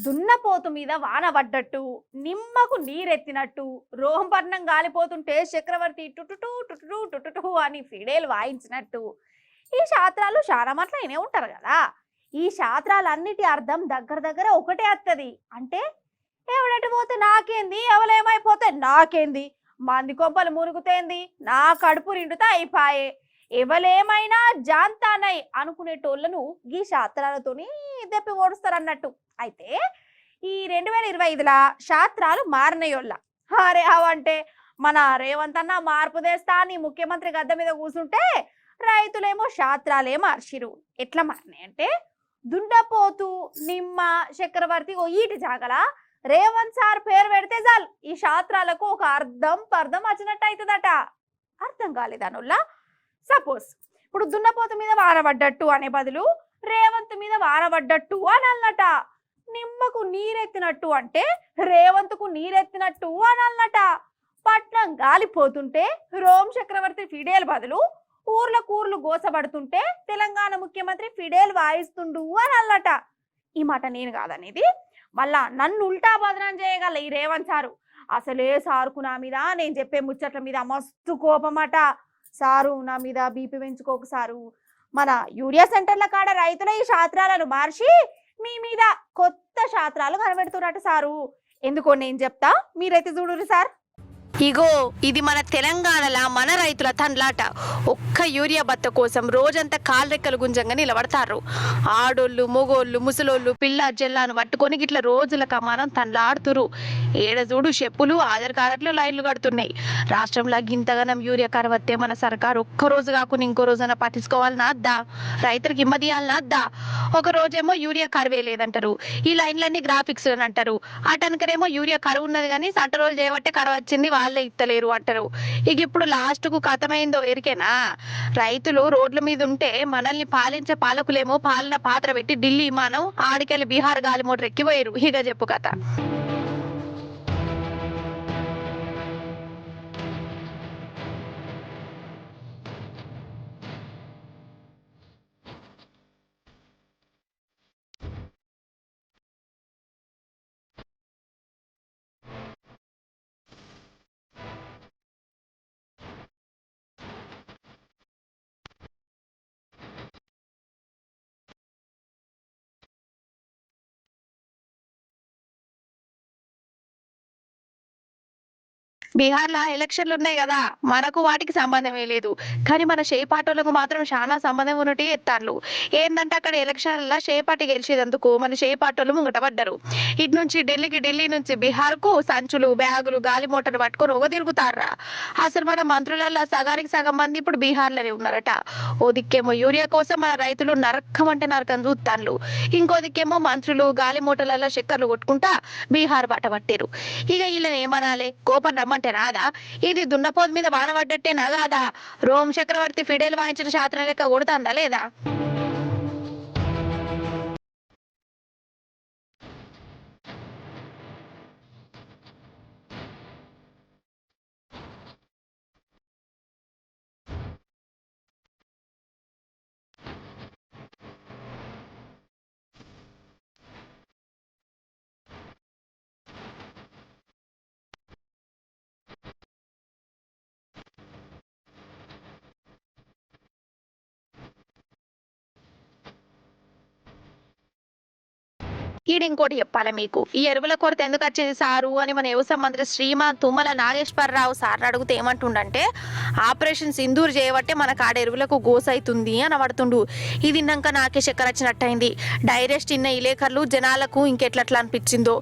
దున్నపోతు మీద వాన పడ్డట్టు, నిమ్మకు నీరెత్తినట్టు, రోహంపట్నం గాలిపోతుంటే చక్రవర్తి టుటుటు టుటుటు టుటుటు అని ఫిడేలు వాయించినట్టు ఈ శాస్త్రాలు చాలా మాటలు అయినే ఉంటారు కదా. ఈ శాస్త్రాలన్నిటి అర్థం దగ్గర దగ్గర ఒకటే వస్తుంది. అంటే ఎవడటి పోతే నాకేంది, ఎవలేమైపోతే నాకేంది, మంది కొంపలు మునుగుతేంది, నా కడుపు నిండుతా అయిపాయే, ఎవలేమైనా జాంతానై అనుకునేటోళ్లను ఈ శాస్త్రాలతోని దెప్పి ఓడుస్తారన్నట్టు. అయితే ఈ 2025లా శాస్త్రాలు మారినయోళ్ళ అరే అవంటే మన రేవంత్ అన్న మార్పు తెస్తా అని ముఖ్యమంత్రి గద్దె మీద కూర్చుంటే రైతులేమో శాస్త్రాలే మార్చిరు. ఎట్లా మారినాయి అంటే దుండపోతు, నిమ్మ, చక్రవర్తి ఈటి జాగల రేవంత్ సార్ పేరు పెడితే చాలు ఈ శాస్త్రాలకు ఒక అర్థం పర్థం వచ్చినట్టు అవుతుందట. అర్థం కాలేదానుల్లా. సపోజ్ ఇప్పుడు దున్నపోతు మీద వానబడ్డట్టు అనే బదులు రేవంత్ మీద వానబడ్డట్టు అని అన్నట. నిమ్మకు నీరెత్తినట్టు అంటే రేవంత్కు నీరెత్తినట్టు అని అన్నట. పట్నం గాలిపోతుంటే రోమ్ చక్రవర్తి ఫిడేల్ బదులు ఊర్లు గోసపడుతుంటే తెలంగాణ ముఖ్యమంత్రి ఫిడేల్ వాయిస్తుండు అని అన్నట. ఈ మాట నేను కాదనేది, మళ్ళా నన్ను ఉల్టా బదనం చేయగల ఈ రేవంత్ సారు. అసలే సారుకు నా మీద నేను చెప్పే ముచ్చట్ల మీద మస్తు కోపమట. సారు నా మీద బీపీ పెంచుకోకు సారు. మన యూరియా సెంటర్ల కాడ రైతుల ఈ శాస్త్రాలను మార్చి మీ మీద కొత్త శాస్త్రాలు కనబెడుతున్నట్టు సారు. ఎందుకో నేను చెప్తా, మీరైతే చూడురు సార్. ఇగో ఇది మన తెలంగాణలో మన రైతుల తండ్లాట. ఒక్క యూరియా బత్త కోసం రోజంతా కాళ్ళరెక్కలు గుంజంగా నిలబడతారు. ఆడోళ్ళు, మొగోళ్ళు, ముసలోళ్ళు, పిల్ల జల్లాను పట్టుకొని గిట్ల రోజుల కమానం తండ్లాడుతురు. ఏడ చూడు చెప్పులు, ఆధార్ కార్డులు లైన్లు కడుతున్నాయి. రాష్ట్రంలో గింతగనం యూరియా కరవత్తే మన సర్కారు ఒక్క రోజు కాకుండా ఇంకో రోజైనా పట్టించుకోవాలన్నా అద్దా, రైతులకు ఇమ్మదియాలన్నా అద్దా. ఒక రోజేమో యూరియా కరువే లేదంటారు, ఈ లైన్లన్నీ గ్రాఫిక్స్ అని అంటారు. అటనకరేమో యూరియా కరువు ఉన్నది కానీ సంట రోజులు చేయబట్టే కరువు వచ్చింది, వాళ్ళే ఇత్తలేరు అంటారు. ఇక ఇప్పుడు లాస్ట్ కు కథమైందో ఎరికేనా? రైతులు రోడ్ల మీద ఉంటే మనల్ని పాలించే పాలకులేమో పాలన పాత్ర పెట్టి ఢిల్లీ మనం ఆడికెళ్ళి బీహార్ గాలి మోటార్ ఎక్కిపోయారు. ఇక చెప్పు కథ. బీహార్ లో ఎలక్షన్లు ఉన్నాయి కదా, మనకు వాటికి సంబంధమే లేదు. కానీ మన షేపాటోళ్ళకు మాత్రం చాలా సంబంధం ఉన్నట్టు ఎత్తారు. ఏంటంటే అక్కడ ఎలక్షన్ల షేపాటి గెలిచేందుకు మన షేపాటోళ్ళు ముంగట పడ్డారు. ఇటు నుంచి ఢిల్లీకి, ఢిల్లీ నుంచి బీహార్ కు సంచులు, బ్యాగులు, గాలి మోటార్లు పట్టుకొని ఒక తిరుగుతారా. అసలు మన మంత్రులలో సగానికి సగం మంది ఇప్పుడు బీహార్లోనే ఉన్నారట. ఓ దిక్కేమో యూరియా కోసం మన రైతులు నరకం అంటే నరకం చూస్తాను, ఇంకో దిక్కేమో మంత్రులు గాలి మోటార్లలో చక్కర్లు కొట్టుకుంటా బీహార్ బాట పట్టారు. ఇక వీళ్ళని ఏమనాలి, కోపం రమ్మంటే రాదా? ఇది దున్నపోతు మీద వాన పడ్డట్టేనా కాదా? రోమ్ చక్రవర్తి ఫిడేల్ వాయించిన శాస్త్రం లెక్క కొడుతుందా లేదా? ఈడ ఇంకోటి చెప్పాలి మీకు, ఈ ఎరువుల కొరత ఎందుకు వచ్చింది సారు అని మన వ్యవసాయ మంత్రి శ్రీమాన్ తుమ్మల నాగేశ్వరరావు సార్ అడిగితే ఏమంటుండంటే, ఆపరేషన్ సింధూర్ చేయబట్టే మన కాడ ఎరువులకు గోసైతుంది అని పడుతుండు. ఇది ఇన్నాక నాకే చక్కెర వచ్చినట్టయింది. డైరెక్ట్ ఇన్న ఇలేకర్లు జనాలకు ఇంకెట్లట్లా అనిపించిందో.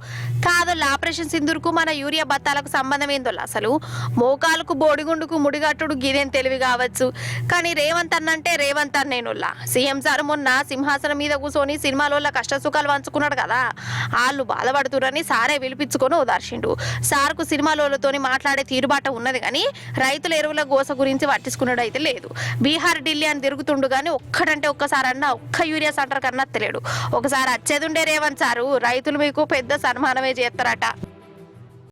కాదు, ఆపరేషన్ సింధూర్కు మన యూరియా బత్తాలకు సంబంధం ఏందో అసలు. మోకాలకు బోడిగుండుకు ముడిగట్టుడు గిదేం తెలివి కావచ్చు, కానీ రేవంత్ అన్నంటే రేవంత్ అన్నేనుల్లా. సీఎం సార్ మొన్న సింహాసనం మీద కూర్చొని సినిమాలో కష్ట సుఖాలు పంచుకున్నాడు కదా, వాళ్ళు బాధపడుతురని సారే పిలిపించుకొని ఓదార్చిండు. సార్కు సినిమాలతోని మాట్లాడే తీరుబాట ఉన్నది కానీ రైతుల ఎరువుల గోస గురించి పట్టించుకున్నాడు అయితే లేదు. బీహార్, ఢిల్లీ అని తిరుగుతుండు కానీ ఒక్కడంటే ఒక్కసారి అన్న ఒక్క యూరియా సెంటర్ కన్నా తెలియడు. ఒకసారి వచ్చేది ఉండే రేవంత్ సారు, రైతులు మీకు పెద్ద సన్మానమే చేస్తారట.